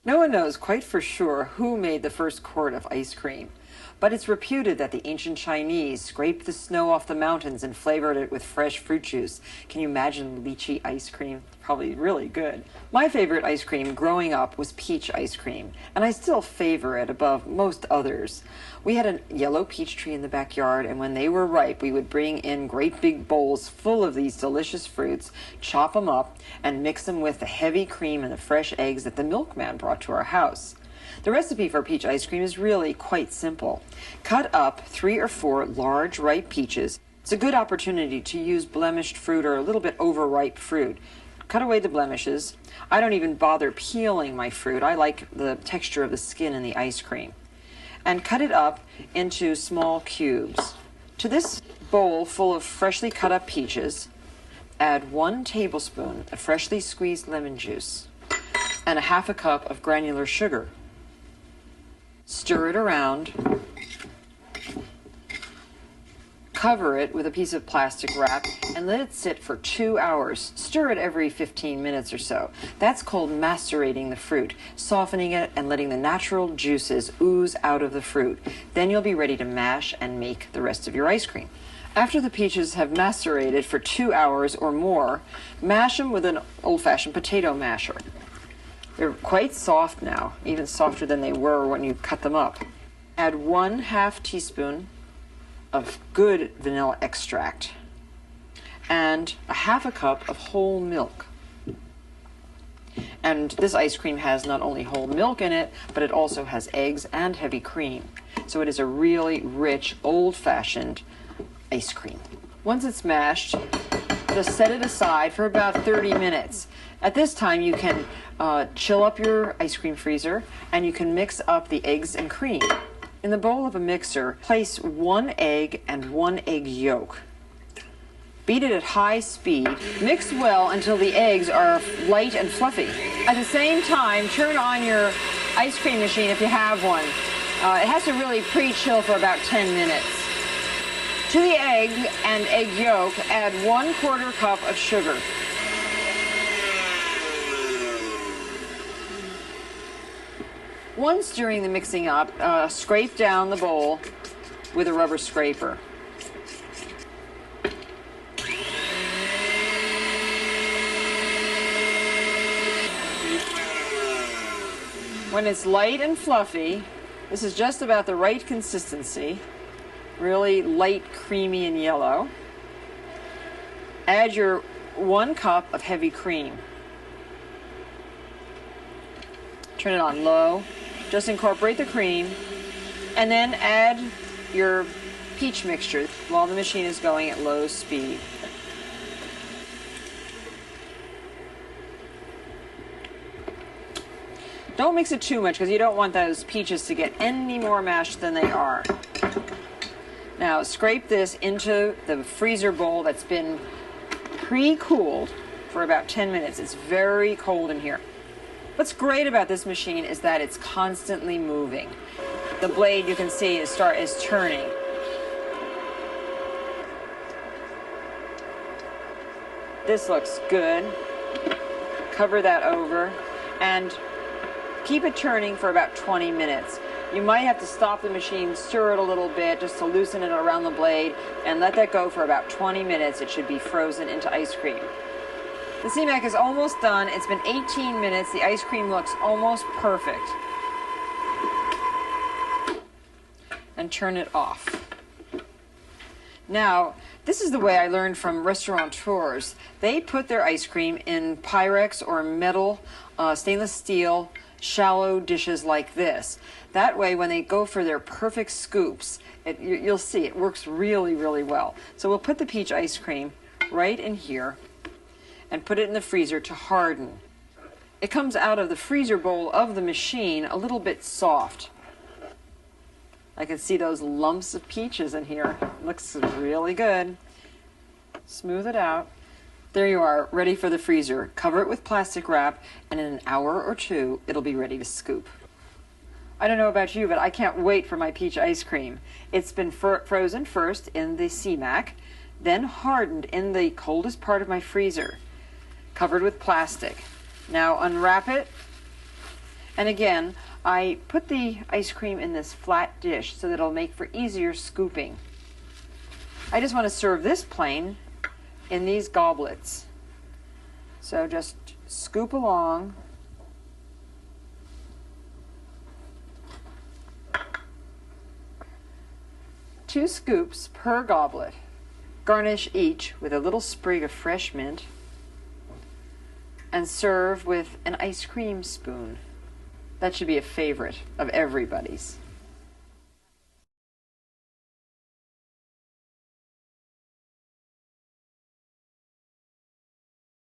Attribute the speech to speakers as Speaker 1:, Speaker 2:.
Speaker 1: No one knows quite for sure who made the first quart of ice cream, but it's reputed that the ancient Chinese scraped the snow off the mountains and flavored it with fresh fruit juice. Can you imagine lychee ice cream? Probably really good. My favorite ice cream growing up was peach ice cream, and I still favor it above most others. We had a yellow peach tree in the backyard, and when they were ripe, we would bring in great big bowls full of these delicious fruits, chop them up, and mix them with the heavy cream and the fresh eggs that the milkman brought to our house. The recipe for peach ice cream is really quite simple. Cut up 3 or 4 large ripe peaches. It's a good opportunity to use blemished fruit or a little bit overripe fruit. Cut away the blemishes. I don't even bother peeling my fruit. I like the texture of the skin in the ice cream. And cut it up into small cubes. To this bowl full of freshly cut up peaches, add 1 tablespoon of freshly squeezed lemon juice and a ½ cup of granular sugar. Stir it around. Cover it with a piece of plastic wrap and let it sit for 2 hours. Stir it every 15 minutes or so. That's called macerating the fruit, softening it and letting the natural juices ooze out of the fruit. Then you'll be ready to mash and make the rest of your ice cream. After the peaches have macerated for 2 hours or more, mash them with an old-fashioned potato masher. They're quite soft now, even softer than they were when you cut them up. Add 1/2 teaspoon of good vanilla extract and a ½ cup of whole milk. And this ice cream has not only whole milk in it, but it also has eggs and heavy cream. So it is a really rich, old-fashioned ice cream. Once it's mashed, just set it aside for about 30 minutes. At this time, you can chill up your ice cream freezer, and you can mix up the eggs and cream. In the bowl of a mixer, place 1 egg and 1 egg yolk. Beat it at high speed. Mix well until the eggs are light and fluffy. At the same time, turn on your ice cream machine if you have one. It has to really pre-chill for about 10 minutes. To the egg and egg yolk, add 1/4 cup of sugar. Once during the mixing up, scrape down the bowl with a rubber scraper. When it's light and fluffy, this is just about the right consistency, really light, creamy, and yellow. Add your 1 cup of heavy cream. Turn it on low. Just incorporate the cream, and then add your peach mixture while the machine is going at low speed. Don't mix it too much because you don't want those peaches to get any more mashed than they are. Now scrape this into the freezer bowl that's been pre-cooled for about 10 minutes. It's very cold in here. What's great about this machine is that it's constantly moving. The blade, you can see, is turning. This looks good. Cover that over and keep it turning for about 20 minutes. You might have to stop the machine, stir it a little bit just to loosen it around the blade, and let that go for about 20 minutes. It should be frozen into ice cream. The CMAC is almost done. It's been 18 minutes. The ice cream looks almost perfect. And turn it off. Now, this is the way I learned from restaurateurs. They put their ice cream in Pyrex or metal, stainless steel, shallow dishes like this. That way, when they go for their perfect scoops, you'll see it works really, really well. So we'll put the peach ice cream right in here and put it in the freezer to harden. It comes out of the freezer bowl of the machine a little bit soft. I can see those lumps of peaches in here. Looks really good. Smooth it out. There you are, ready for the freezer. Cover it with plastic wrap, and in an hour or 2, it'll be ready to scoop. I don't know about you, but I can't wait for my peach ice cream. It's been frozen first in the CMAC, then hardened in the coldest part of my freezer, covered with plastic. Now unwrap it And again, I put the ice cream in this flat dish so that it'll make for easier scooping. I just want to serve this plain in these goblets. So just scoop along. Two scoops per goblet. Garnish each with a little sprig of fresh mint and serve with an ice cream spoon. That should be a favorite of everybody's.